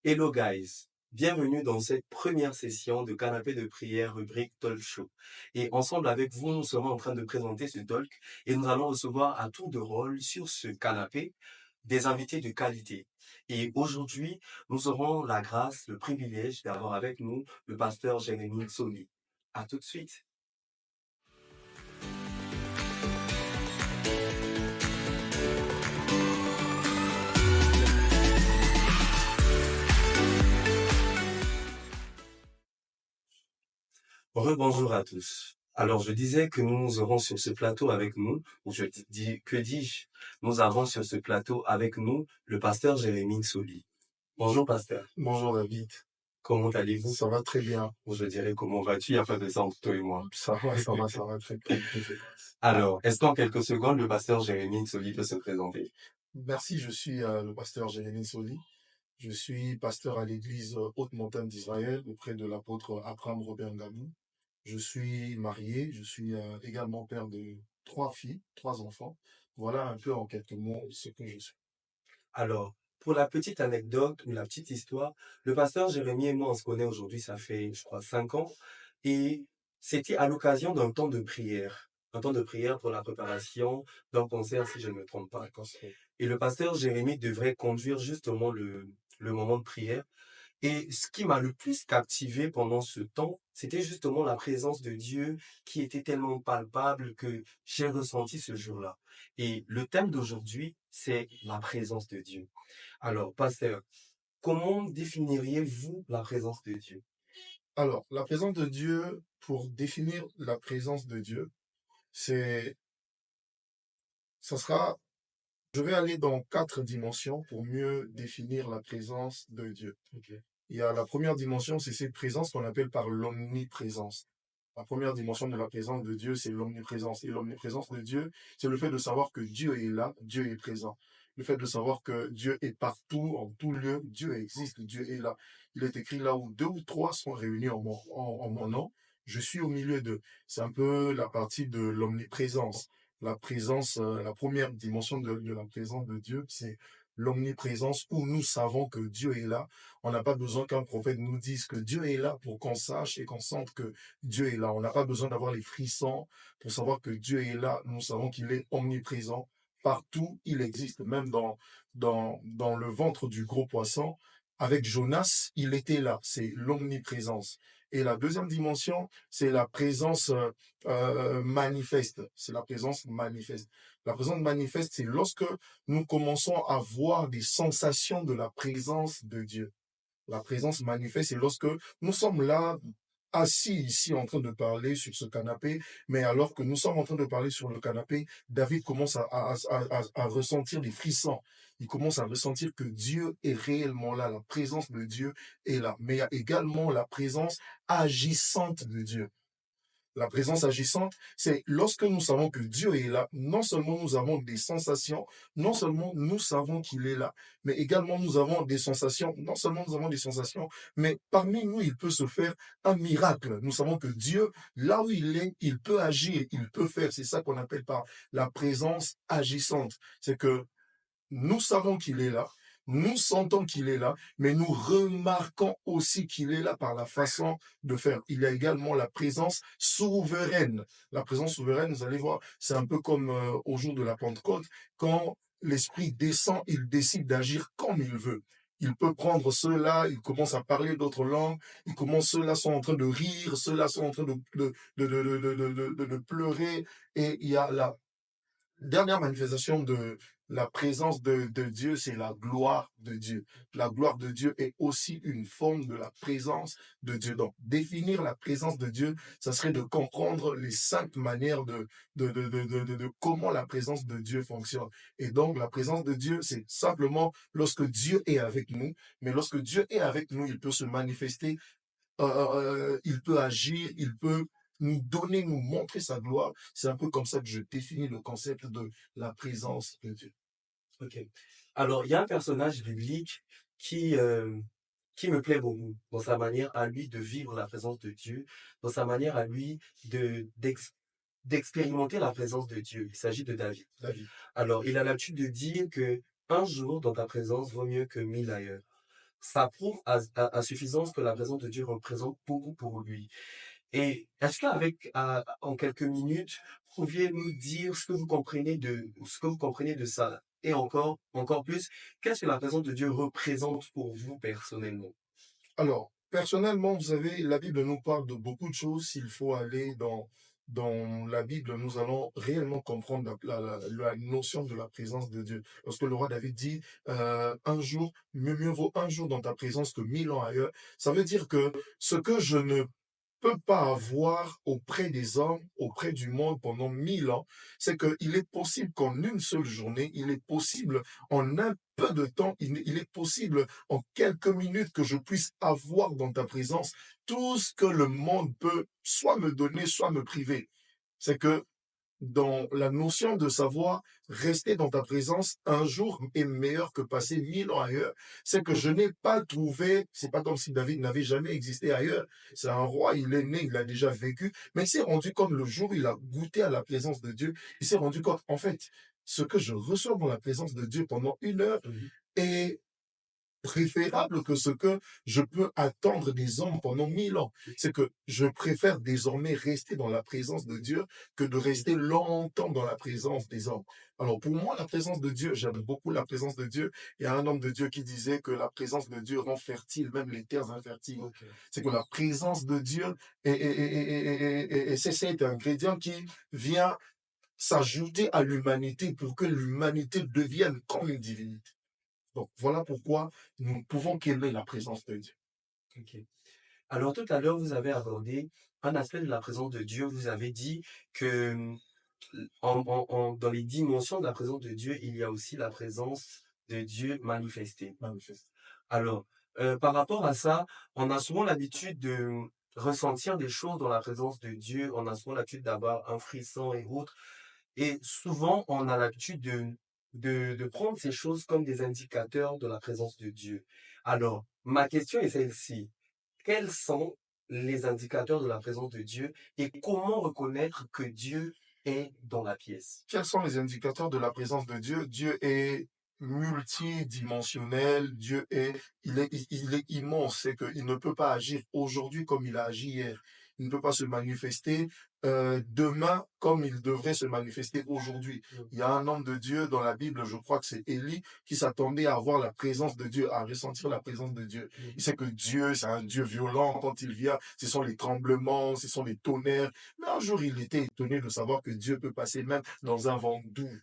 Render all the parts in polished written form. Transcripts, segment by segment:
Hello guys, bienvenue dans cette première session de Canapé de prière rubrique Talk Show. Et ensemble avec vous, nous serons en train de présenter ce talk et nous allons recevoir à tour de rôle sur ce canapé des invités de qualité. Et aujourd'hui, nous aurons la grâce, le privilège d'avoir avec nous le pasteur Jérémy Soli. À tout de suite. Rebonjour à tous. Alors, je disais que nous aurons sur ce plateau avec nous, ou que dis-je, nous avons sur ce plateau avec nous le pasteur Jérémy Soli. Bonjour pasteur, Bonjour David, comment allez-vous? ça va très bien. Ou je dirais comment vas-tu? Il n'y a pas de ça entre toi et moi. Ça va très bien. Dieu fait grâce. Alors, est-ce qu'en quelques secondes, le pasteur Jérémy Soli peut se présenter? Merci, je suis le pasteur Jérémy Soli. Je suis pasteur à l'église Haute Montagne d'Israël auprès de l'apôtre Abraham Robert Gamou. Je suis marié, je suis également père de 3 filles, 3 enfants. Voilà un peu en quelques mots ce que je suis. Alors, pour la petite anecdote ou la petite histoire, le pasteur Jérémy et moi, on se connaît aujourd'hui, ça fait, je crois, 5 ans. Et c'était à l'occasion d'un temps de prière. Un temps de prière pour la préparation d'un concert, si je ne me trompe pas. D'accord, c'est- Et le pasteur Jérémy devrait conduire justement le moment de prière. Et ce qui m'a le plus captivé pendant ce temps, c'était justement la présence de Dieu qui était tellement palpable que j'ai ressenti ce jour-là. Et le thème d'aujourd'hui, c'est la présence de Dieu. Alors, pasteur, comment définiriez-vous la présence de Dieu? Alors, la présence de Dieu, pour définir la présence de Dieu, c'est, ça sera Je vais aller dans 4 dimensions pour mieux définir la présence de Dieu. Ok. Il y a la première dimension, c'est cette présence qu'on appelle par l'omniprésence. La première dimension de la présence de Dieu, c'est l'omniprésence. Et l'omniprésence de Dieu, c'est le fait de savoir que Dieu est là, Dieu est présent. Le fait de savoir que Dieu est partout, en tout lieu, Dieu existe, Dieu est là. Il est écrit là où 2 ou 3 sont réunis en mon nom, je suis au milieu d'eux. C'est un peu la partie de l'omniprésence. La présence, la première dimension de la présence de Dieu, c'est l'omniprésence où nous savons que Dieu est là. On n'a pas besoin qu'un prophète nous dise que Dieu est là pour qu'on sache et qu'on sente que Dieu est là. On n'a pas besoin d'avoir les frissons pour savoir que Dieu est là. Nous savons qu'il est omniprésent. Partout, il existe. Même dans le ventre du gros poisson, avec Jonas, il était là. C'est l'omniprésence. Et la deuxième dimension, c'est la présence manifeste. C'est la présence manifeste. La présence manifeste, c'est lorsque nous commençons à voir des sensations de la présence de Dieu. La présence manifeste, c'est lorsque nous sommes là, assis ici en train de parler sur ce canapé, mais alors que nous sommes en train de parler sur le canapé, David commence à ressentir des frissons. Il commence à ressentir que Dieu est réellement là, la présence de Dieu est là. Mais il y a également la présence agissante de Dieu. La présence agissante, c'est lorsque nous savons que Dieu est là, non seulement nous avons des sensations, non seulement nous savons qu'il est là, mais également nous avons des sensations, non seulement nous avons des sensations, mais parmi nous, il peut se faire un miracle. Nous savons que Dieu, là où il est, il peut agir, il peut faire. C'est ça qu'on appelle par la présence agissante. C'est que nous savons qu'il est là, nous sentons qu'il est là, mais nous remarquons aussi qu'il est là par la façon de faire. Il y a également la présence souveraine. La présence souveraine, vous allez voir, c'est un peu comme au jour de la Pentecôte, quand l'Esprit descend, il décide d'agir comme il veut. Il peut prendre ceux-là, il commence à parler d'autres langues, il commence, ceux-là sont en train de rire, ceux-là sont en train de pleurer, et il y a la dernière manifestation de la présence de Dieu, c'est la gloire de Dieu. La gloire de Dieu est aussi une forme de la présence de Dieu. Donc, définir la présence de Dieu, ça serait de comprendre les 5 manières de comment la présence de Dieu fonctionne. Et donc, la présence de Dieu, c'est simplement lorsque Dieu est avec nous, mais lorsque Dieu est avec nous, il peut se manifester, il peut agir, il peut nous donner, nous montrer sa gloire. C'est un peu comme ça que je définis le concept de la présence de Dieu. Ok. Alors, il y a un personnage biblique qui, euh, qui me plaît beaucoup dans sa manière à lui de vivre la présence de Dieu, dans sa manière à lui d'expérimenter la présence de Dieu. Il s'agit de David. David. Alors, il a l'habitude de dire que un jour dans ta présence vaut mieux que 1000 ailleurs. ça prouve à suffisance que la présence de Dieu représente beaucoup pour lui. Et est-ce qu'avec, en quelques minutes, vous pouviez nous dire ce que vous comprenez de ça? Et encore plus, qu'est-ce que la présence de Dieu représente pour vous personnellement? Alors, personnellement, vous savez, la Bible nous parle de beaucoup de choses. S'il faut aller dans la Bible, nous allons réellement comprendre la notion de la présence de Dieu. Lorsque le roi David dit un jour, mieux vaut un jour dans ta présence que 1000 ans ailleurs, ça veut dire que ce que je ne peut pas avoir auprès des hommes, auprès du monde pendant 1000 ans, c'est qu'il est possible qu'en une seule journée, il est possible en un peu de temps, il est possible en quelques minutes que je puisse avoir dans ta présence tout ce que le monde peut soit me donner, soit me priver. C'est que dans la notion de savoir rester dans ta présence un jour est meilleur que passer 1000 ans ailleurs. C'est que je n'ai pas trouvé, c'est pas comme si David n'avait jamais existé ailleurs. C'est un roi, il est né, il a déjà vécu, mais il s'est rendu compte le jour où il a goûté à la présence de Dieu, il s'est rendu compte, en fait, ce que je reçois dans la présence de Dieu pendant 1 heure Mhm. est préférable que ce que je peux attendre des hommes pendant 1000 ans. C'est que je préfère désormais rester dans la présence de Dieu que de rester longtemps dans la présence des hommes. Alors pour moi, la présence de Dieu, j'aime beaucoup la présence de Dieu. Il y a un homme de Dieu qui disait que la présence de Dieu rend fertile même les terres infertiles. Ok. C'est que la présence de Dieu, c'est un ingrédient qui vient s'ajouter à l'humanité pour que l'humanité devienne comme une divinité. Donc voilà pourquoi nous ne pouvons qu'aimer la présence de Dieu. Ok. Alors tout à l'heure, vous avez abordé un aspect de la présence de Dieu. Vous avez dit que dans les dimensions de la présence de Dieu, il y a aussi la présence de Dieu manifestée. Manifeste. Alors, par rapport à ça, on a souvent l'habitude de ressentir des choses dans la présence de Dieu. On a souvent l'habitude d'avoir un frisson et autres. Et souvent, on a l'habitude de prendre ces choses comme des indicateurs de la présence de Dieu. Alors, ma question est celle-ci. Quels sont les indicateurs de la présence de Dieu et comment reconnaître que Dieu est dans la pièce? Quels sont les indicateurs de la présence de Dieu? Dieu est multidimensionnel, il est immense, c'est qu'il ne peut pas agir aujourd'hui comme il a agi hier. Il ne peut pas se manifester demain comme il devrait se manifester aujourd'hui. Mm, Il y a un homme de Dieu dans la Bible, je crois que c'est Élie, qui s'attendait à voir la présence de Dieu, à ressentir la présence de Dieu. mm, Il sait que Dieu, c'est un Dieu violent quand il vient, ce sont les tremblements, ce sont les tonnerres, mais un jour, il était étonné de savoir que Dieu peut passer même dans un vent doux.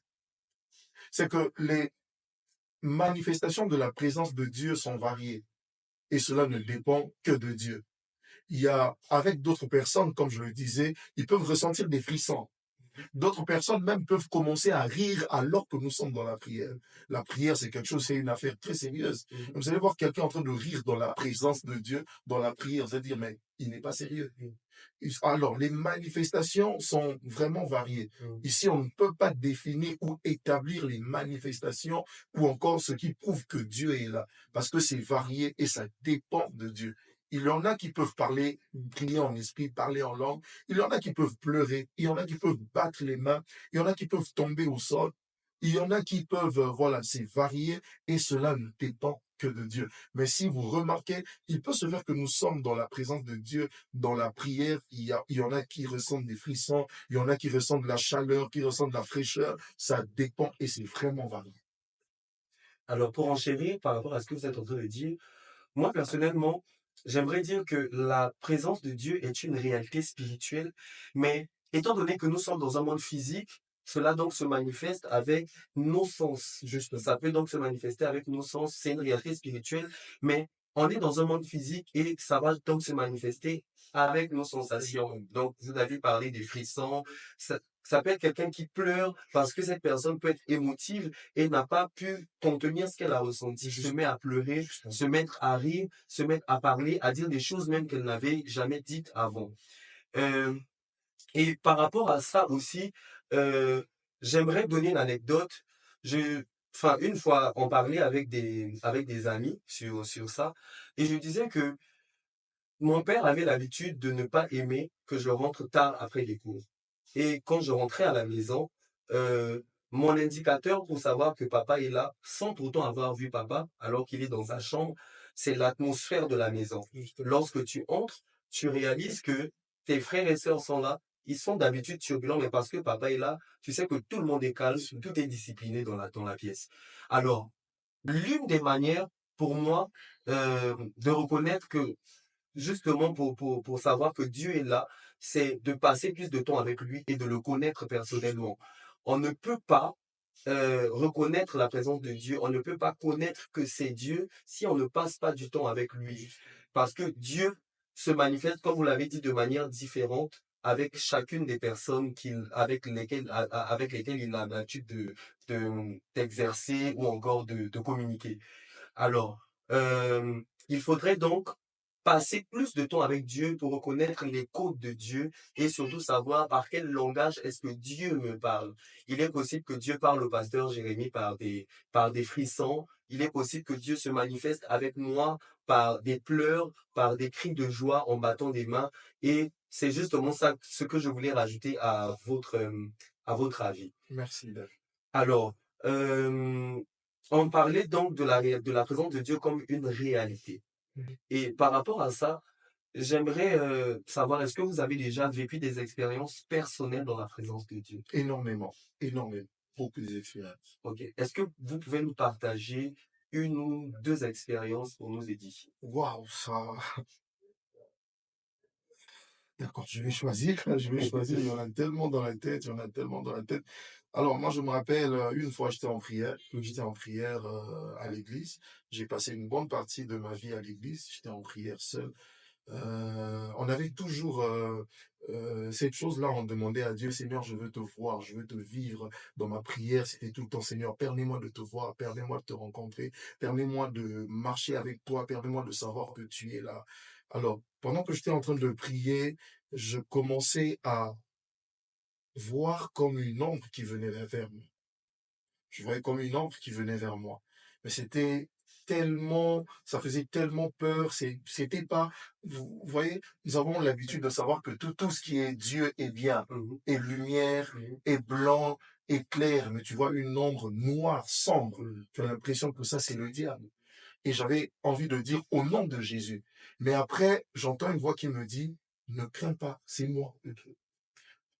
C'est que les manifestations de la présence de Dieu sont variées et cela ne dépend que de Dieu. Il y a, avec d'autres personnes, comme je le disais, ils peuvent ressentir des frissons. D'autres personnes même peuvent commencer à rire alors que nous sommes dans la prière. La prière, c'est quelque chose, c'est une affaire très sérieuse. mm, Vous allez voir quelqu'un en train de rire dans la présence de Dieu, dans la prière, vous allez dire, mais il n'est pas sérieux. mm, Alors, les manifestations sont vraiment variées. mm. Ici, on ne peut pas définir ou établir les manifestations ou encore ce qui prouve que Dieu est là, parce que c'est varié et ça dépend de Dieu. Il y en a qui peuvent parler, prier en esprit, parler en langue. Il y en a qui peuvent pleurer. Il y en a qui peuvent battre les mains. Il y en a qui peuvent tomber au sol. Il y en a qui peuvent, voilà, c'est varié et cela ne dépend que de Dieu. Mais si vous remarquez, il peut se faire que nous sommes dans la présence de Dieu dans la prière, il y en a qui ressentent des frissons, il y en a qui ressentent de la chaleur, qui ressentent de la fraîcheur. Ça dépend et c'est vraiment varié. Alors, pour enchérir par rapport à ce que vous êtes en train de dire, moi, personnellement, j'aimerais dire que la présence de Dieu est une réalité spirituelle, mais étant donné que nous sommes dans un monde physique, cela donc se manifeste avec nos sens. Justement. Ça peut donc se manifester avec nos sens. C'est une réalité spirituelle, mais on est dans un monde physique et ça va donc se manifester avec nos sensations. Donc, vous avez parlé des frissons. Ça peut être quelqu'un qui pleure parce que cette personne peut être émotive et n'a pas pu contenir ce qu'elle a ressenti, se met à pleurer, Justement. se mettre à rire, se mettre à parler, à dire des choses même qu'elle n'avait jamais dites avant. Euh, et par rapport à ça aussi, euh, j'aimerais donner une anecdote. Enfin, une fois, on parlait avec des amis sur ça, et je disais que mon père avait l'habitude de ne pas aimer que je rentre tard après les cours. Et quand je rentrais à la maison, Mon indicateur pour savoir que papa est là, sans pourtant avoir vu papa, alors qu'il est dans sa chambre, c'est l'atmosphère de la maison. Justement. Lorsque tu entres, tu réalises que tes frères et sœurs sont là. Ils sont d'habitude turbulents, mais parce que papa est là, tu sais que tout le monde est calme, tout est discipliné dans la pièce. Alors, l'une des manières pour moi de reconnaître que justement pour savoir que Dieu est là, c'est de passer plus de temps avec lui et de le connaître personnellement. On ne peut pas reconnaître la présence de Dieu, on ne peut pas connaître que c'est Dieu si on ne passe pas du temps avec lui. Parce que Dieu se manifeste, comme vous l'avez dit, de manière différente avec chacune des personnes avec lesquelles il a l'habitude d'exercer ou encore de communiquer. Alors, il faudrait donc passer plus de temps avec Dieu pour reconnaître les codes de Dieu et surtout savoir par quel langage est-ce que Dieu me parle. Il est possible que Dieu parle au pasteur Jérémie par des frissons. Il est possible que Dieu se manifeste avec moi par des pleurs, par des cris de joie en battant des mains. Et c'est justement ça ce que je voulais rajouter à votre avis. Merci, David. Alors, on parlait donc de la présence de Dieu comme une réalité. Mhm. Et par rapport à ça, j'aimerais savoir, est-ce que vous avez déjà vécu des expériences personnelles dans la présence de Dieu? Énormément, énormément, beaucoup d'expériences. Ok. Est-ce que vous pouvez nous partager une ou deux expériences pour nous édifier? Waouh, ça. D'accord, je vais choisir, je vais choisir. Il y en a tellement dans la tête, il y en a tellement dans la tête. Alors, moi, je me rappelle, une fois, j'étais en prière. J'étais en prière à l'église. J'ai passé une bonne partie de ma vie à l'église. J'étais en prière seul. On avait toujours cette chose-là, on demandait à Dieu, Seigneur, je veux te voir, je veux te vivre dans ma prière. C'était tout le temps, Seigneur, permets-moi de te voir, permets-moi de te rencontrer, permets-moi de marcher avec toi, permets-moi de savoir que tu es là. Alors, pendant que j'étais en train de prier, je commençais à voir comme une ombre qui venait vers moi. Je voyais comme une ombre qui venait vers moi. Mais c'était tellement, ça faisait tellement peur. C'était pas, vous voyez, nous avons l'habitude de savoir que tout ce qui est Dieu est bien, Mhm, est lumière, mhm, est blanc, est clair. Mais tu vois une ombre noire, sombre. mhm, Tu as l'impression que ça, c'est le diable. Et j'avais envie de dire au nom de Jésus. Mais après, j'entends une voix qui me dit, ne crains pas, c'est moi.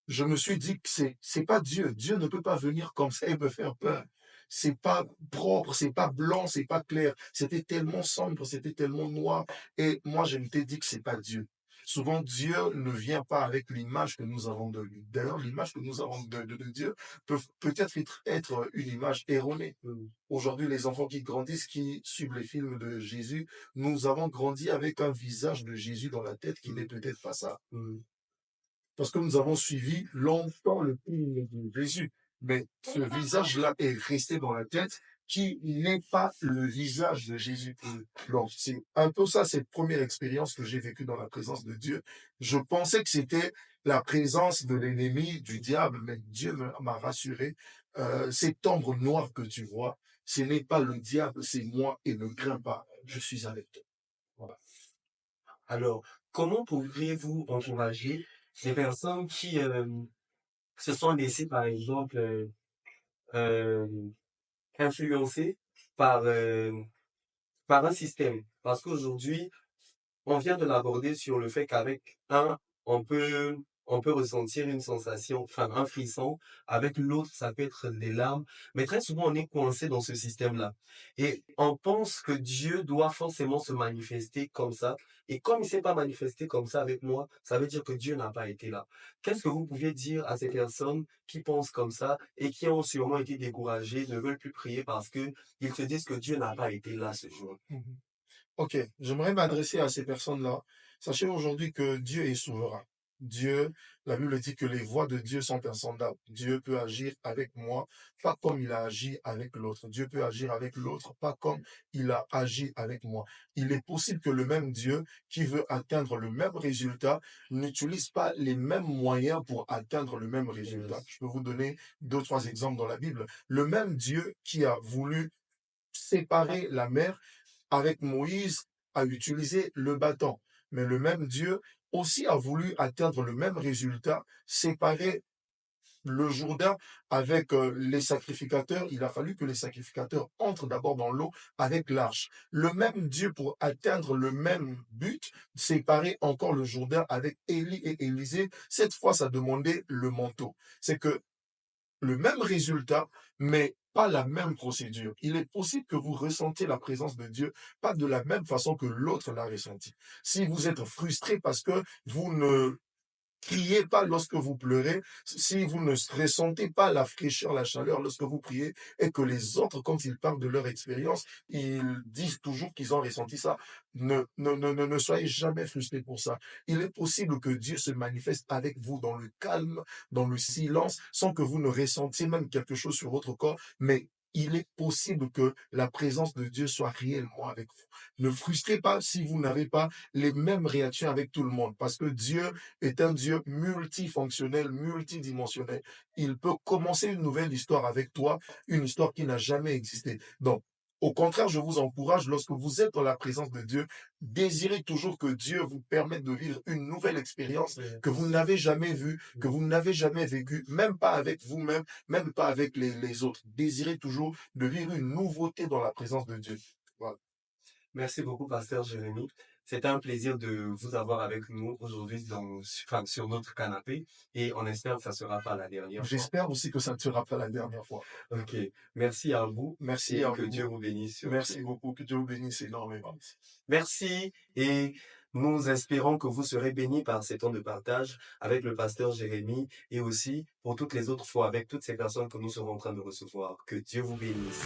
Je me suis dit que c'est pas Dieu. Dieu ne peut pas venir comme ça et me faire peur. C'est pas propre, c'est pas blanc, c'est pas clair. C'était tellement sombre, c'était tellement noir. Et moi, je m'étais dit que c'est pas Dieu. Souvent, Dieu ne vient pas avec l'image que nous avons de lui. D'ailleurs, l'image que nous avons de Dieu peut peut-être être une image erronée. mhm, Aujourd'hui, les enfants qui grandissent, qui suivent les films de Jésus, nous avons grandi avec un visage de Jésus dans la tête qui n'est mhm, peut-être pas ça. mhm, Parce que nous avons suivi longtemps le film de Jésus. Mais ce visage-là est resté dans la tête qui n'est pas le visage de Jésus. Donc, c'est un peu ça, cette première expérience que j'ai vécue dans la présence de Dieu. Je pensais que c'était la présence de l'ennemi, du diable, mais Dieu m'a rassuré. Cette ombre noire que tu vois, ce n'est pas le diable, c'est moi et ne crains pas, je suis avec toi. Voilà. Alors, comment pourriez-vous encourager des personnes qui se sont laissées, par exemple, euh, influencées par, par un système? Parce qu'aujourd'hui, on vient de l'aborder sur le fait qu'avec un, on peut, on peut ressentir une sensation, enfin un frisson. Avec l'autre, ça peut être des larmes. Mais très souvent, on est coincé dans ce système-là. Et on pense que Dieu doit forcément se manifester comme ça. Et comme il ne s'est pas manifesté comme ça avec moi, ça veut dire que Dieu n'a pas été là. Qu'est-ce que vous pouviez dire à ces personnes qui pensent comme ça et qui ont sûrement été découragées, ne veulent plus prier parce que ils se disent que Dieu n'a pas été là ce jour? Mhm. Ok, j'aimerais m'adresser à ces personnes-là. Sachez aujourd'hui que Dieu est souverain. Dieu, la Bible dit que les voies de Dieu sont insondables. Dieu peut agir avec moi, pas comme il a agi avec l'autre. Dieu peut agir avec l'autre, pas comme il a agi avec moi. Il est possible que le même Dieu qui veut atteindre le même résultat n'utilise pas les mêmes moyens pour atteindre le même résultat. Je peux vous donner deux, trois exemples dans la Bible. Le même Dieu qui a voulu séparer la mer avec Moïse a utilisé le bâton. Mais le même Dieu aussi a voulu atteindre le même résultat, séparer le Jourdain avec les sacrificateurs, il a fallu que les sacrificateurs entrent d'abord dans l'eau avec l'arche. Le même Dieu, pour atteindre le même but, séparer encore le Jourdain avec Élie et Élisée. Cette fois, ça demandait le manteau. C'est que le même résultat, mais pas la même procédure. Il est possible que vous ressentiez la présence de Dieu pas de la même façon que l'autre l'a ressenti. Si vous êtes frustré parce que vous ne criez pas lorsque vous pleurez, si vous ne ressentez pas la fraîcheur, la chaleur lorsque vous priez, et que les autres, quand ils parlent de leur expérience, ils disent toujours qu'ils ont ressenti ça, ne soyez jamais frustrés pour ça. Il est possible que Dieu se manifeste avec vous dans le calme, dans le silence, sans que vous ne ressentiez même quelque chose sur votre corps, mais il est possible que la présence de Dieu soit réellement avec vous. Ne frustrez pas si vous n'avez pas les mêmes réactions avec tout le monde, parce que Dieu est un Dieu multifonctionnel, multidimensionnel. Il peut commencer une nouvelle histoire avec toi, une histoire qui n'a jamais existé. Donc, au contraire, je vous encourage, lorsque vous êtes dans la présence de Dieu, désirez toujours que Dieu vous permette de vivre une nouvelle expérience que vous n'avez jamais vue, que vous n'avez jamais vécue, même pas avec vous-même, même pas avec les autres. Désirez toujours de vivre une nouveauté dans la présence de Dieu. Voilà. Merci beaucoup, Pasteur Jérémy. C'était un plaisir de vous avoir avec nous aujourd'hui enfin, sur notre canapé et on espère que ça sera pas la dernière fois. J'espère aussi que ça ne sera pas la dernière fois. Ok, merci à vous Merci et à que vous. Dieu vous bénisse surtout. Merci beaucoup. Que Dieu vous bénisse énormément. Merci et nous espérons que vous serez bénis par ces temps de partage avec le pasteur Jérémy et aussi pour toutes les autres fois avec toutes ces personnes que nous serons en train de recevoir. Que Dieu vous bénisse.